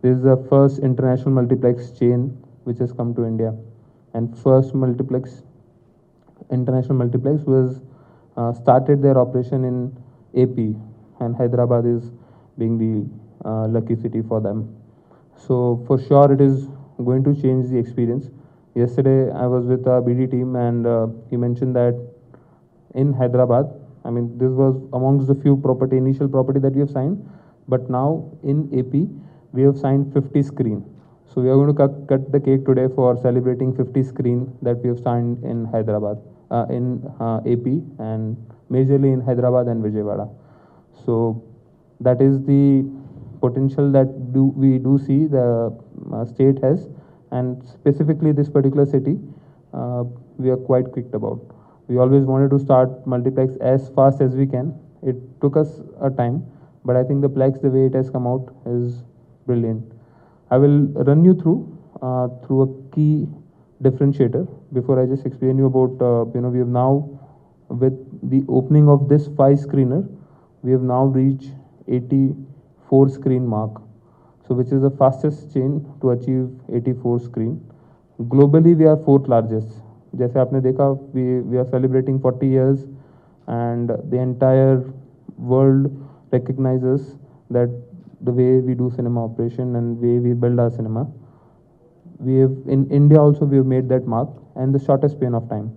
This is the first international multiplex chain which has come to India, and first multiplex international multiplex was started their operation in AP, and Hyderabad is being the lucky city for them. So for sure, it is going to change the experience. Yesterday, I was with our BD team, and he mentioned that in Hyderabad, I mean, this was amongst the few initial property that we have signed, but now in AP, we have signed 50 screen. So we are going to cut the cake today for celebrating 50 screen that we have signed in Hyderabad, in AP, and majorly in Hyderabad and Vijayawada. So that is the potential that we do see the state has, and specifically this particular city, we are quite quick about. We always wanted to start multiplex as fast as we can. It took us a time, but I think the plex, the way it has come out, is brilliant. I will run you through a key differentiator before I just explain you about we have now, with the opening of this 5 screener, we have now reached 84 screen mark, so which is the fastest chain to achieve 84 screen. Globally, we are fourth largest. जैसे आपने देखा, we are celebrating 40 years, and the entire world recognizes that the way we do cinema operation and way we build our cinema. We have in India also, we have made that mark, and the shortest span of time.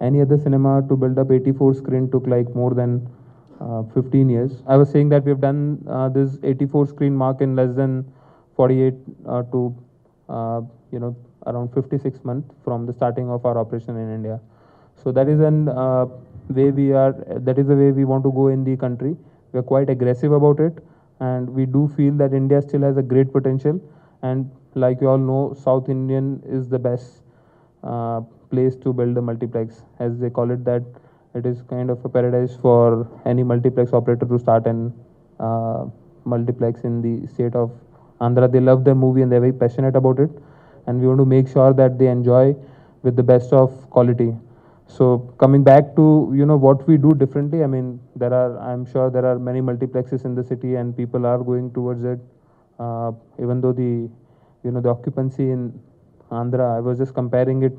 Any other cinema to build up 84 screen took like more than 15 years. I was saying that we have done this 84 screen mark in less than 48 to around 56 months from the starting of our operation in India. So that is an way we are. That is the way we want to go in the country. We are quite aggressive about it, and we do feel that India still has a great potential. And like you all know, South Indian is the best place to build a multiplex, as they call it. That it is kind of a paradise for any multiplex operator to start an multiplex in the state of Andhra. They love the movie and they're very passionate about it, and we want to make sure that they enjoy with the best of quality. So coming back to what we do differently, I mean, I'm sure there are many multiplexes in the city and people are going towards it. Even though the occupancy in Andhra, I was just comparing it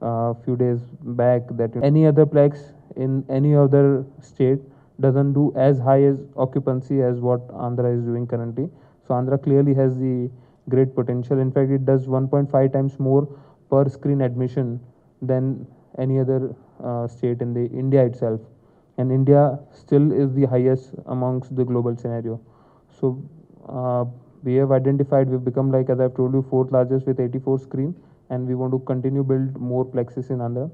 a few days back, that any other plex in any other state doesn't do as high as occupancy as what Andhra is doing currently. So Andhra clearly has the great potential. In fact, it does 1.5 times more per screen admission than any other state in the India itself, and India still is the highest amongst the global scenario. So we have identified, we've become, like as I've told you, fourth largest with 84 screen, and we want to continue build more plexes in Andhra.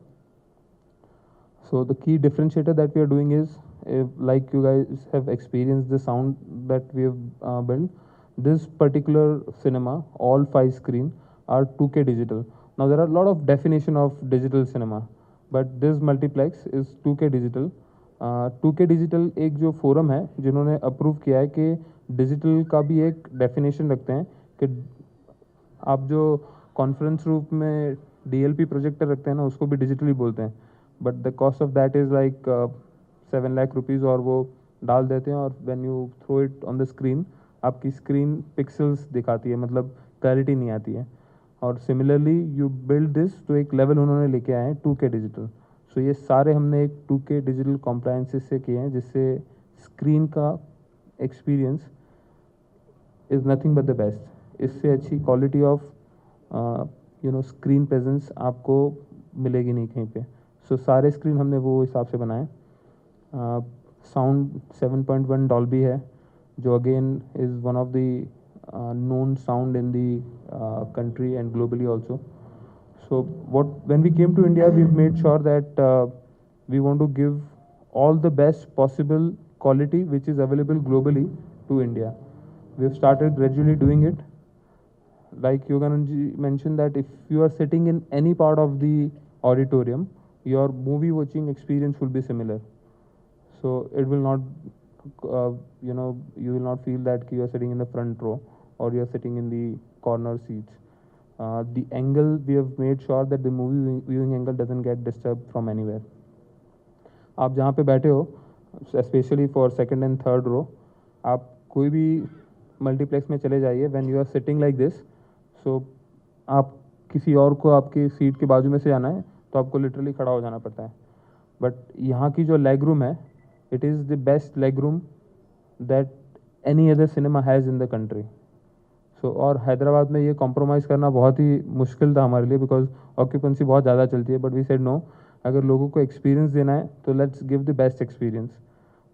So the key differentiator that we are doing is, like you guys have experienced the sound that we have built, this particular cinema, all 5 screen are 2K digital. Now there are a lot of definition of digital cinema, but this multiplex is 2K digital. 2K digital एक जो forum है जिन्होंने approve किया है कि digital का भी एक डेफिनेशन रखते हैं कि आप जो कॉन्फ्रेंस रूम में DLP प्रोजेक्टर रखते हैं ना, उसको भी डिजिटली बोलते हैं, but the cost of that is like 7 lakh rupees, और वो डाल देते हैं, और when you throw it on the screen, आपकी स्क्रीन पिक्सल्स दिखाती है, मतलब क्लैरिटी नहीं आती है. और सिमिलरली यू बिल्ड दिस, तो एक लेवल उन्होंने लेके आए हैं 2K डिजिटल. सो ये सारे हमने एक 2K डिजिटल कॉम्प्लायंसेस से किए हैं, जिससे स्क्रीन का experience is nothing but the best. इससे अच्छी क्वालिटी ऑफ स्क्रीन प्रेजेंस आपको मिलेगी नहीं कहीं पे. सो सारे स्क्रीन हमने वो हिसाब से बनाए. साउंड 7.1 डॉल्बी है, जो again is one of the known sound in the country and globally also. So when we came to India, we've made sure that we want to give all the best possible quality which is available globally to India. We've started gradually doing it. Like Yoganand ji mentioned, that if you are sitting in any part of the auditorium, your movie watching experience will be similar. So it will not you will not feel that you are sitting in the front row or you are sitting in the corner seats. The angle, we have made sure that the movie viewing angle doesn't get disturbed from anywhere. आप जहाँ पे बैठे हो, specially for second and third row, आप कोई भी multiplex में चले जाइए, when you are sitting like this, so आप किसी और को आपकी सीट के बाजू में से जाना है तो आपको लिटरली खड़ा हो जाना पड़ता है। बट यहाँ की जो लेग रूम है, it is the best leg room that any other cinema has in the country. So और हैदराबाद में ये कॉम्प्रोमाइज़ करना बहुत ही मुश्किल था हमारे लिए, बिकॉज ऑक्यूपेंसी बहुत ज़्यादा चलती है। बट वी सेड नो, अगर लोगों को एक्सपीरियंस देना है तो let's give the best experience.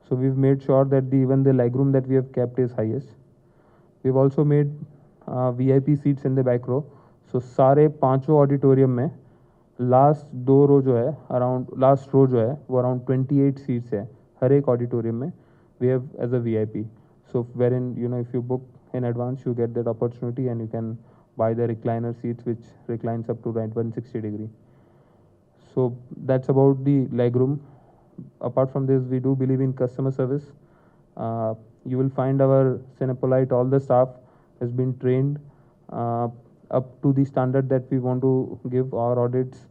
So we made sure that the even the leg room that we have kept is highest. We have also made VIP seats in the back row. So सारे पाँचों auditorium में last 2 रो जो है, last row जो है वो around 28 seats है हर एक ऑडिटोरियम में। We have as a VIP, so wherein if you book in advance, you get that opportunity and you can buy the recliner seats which reclines up to right 160 degree. So that's about the legroom. Apart from this, we do believe in customer service. You will find our Cinepolite, all the staff has been trained up to the standard that we want to give our audits.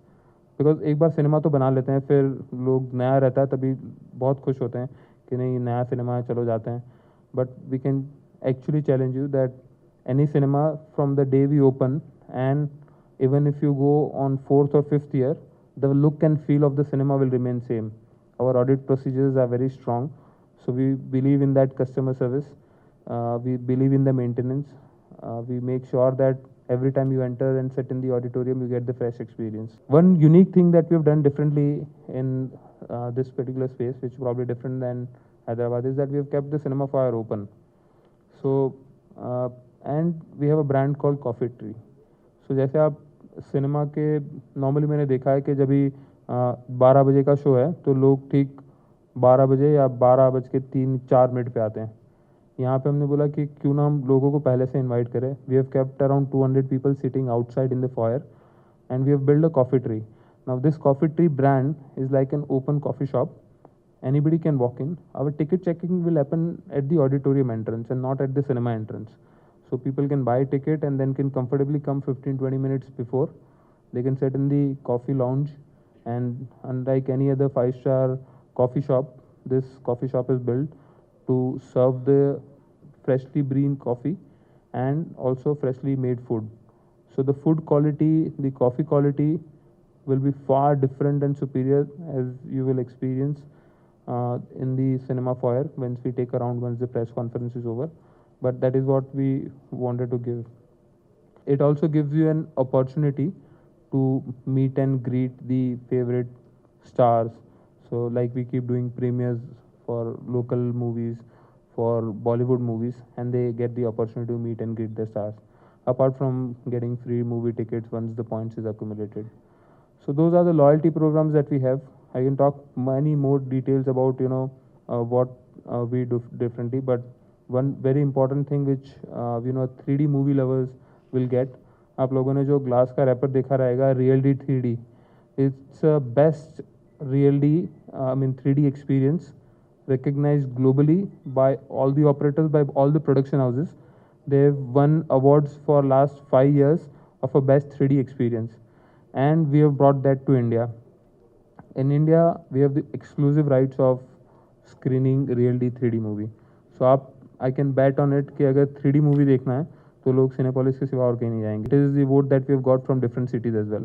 Because एक बार cinema तो बना लेते हैं, फिर लोग नया रहता है तभी बहुत खुश होते हैं कि नहीं नया सिनेमा है, चलो जाते हैं। But we can actually challenge you that any cinema from the day we open and even if you go on 4th or 5th year, the look and feel of the cinema will remain same. Our audit procedures are very strong, so we believe in that customer service. We believe in the maintenance. We make sure that every time you enter and sit in the auditorium, you get the fresh experience. One unique thing that we've done differently in this particular space, which is probably different than Hyderabad, is that we have kept the cinema foyer open. So, and we have a brand called Coffee Tree. So जैसे आप cinema के normally मैंने देखा है कि जब भी 12 बजे का शो है तो लोग ठीक 12 बजे या 12:03-4 पे आते हैं। यहाँ पे हमने बोला कि क्यों ना हम लोगों को पहले से इनवाइट करें। We have kept around 200 people sitting outside in the foyer and we have build a coffee tree. Now this coffee tree brand is like an open coffee shop. Anybody can walk in. Our ticket checking will happen at the auditorium entrance and not at the cinema entrance. So people can buy a ticket and then can comfortably come 15-20 minutes before. They can sit in the coffee lounge, and unlike any other 5-star coffee shop, this coffee shop is built to serve the freshly brewed coffee and also freshly made food. So the food quality, the coffee quality will be far different and superior as you will experience in the cinema foyer once we take around once the press conference is over. But that is what we wanted to give. It also gives you an opportunity to meet and greet the favorite stars. So like we keep doing premieres for local movies, for Bollywood movies, and they get the opportunity to meet and greet the stars, apart from getting free movie tickets once the points is accumulated. So those are the loyalty programs that we have. I can talk many more details about what we do differently, but one very important thing which 3D movie lovers will get. आप लोगों ने जो glass का wrapper देखा रहेगा RealD 3D, it's a best RealD 3D experience recognized globally by all the operators, by all the production houses. They've won awards for last 5 years of a best 3D experience, and we have brought that to India. In India, we have the exclusive rights of screening RealD 3D movie. So आप I can bet on it कि अगर 3D movie देखना है तो लोग Cinepolis के सिवा और कहीं नहीं जाएंगे. It is the vote that we have got from different cities as well.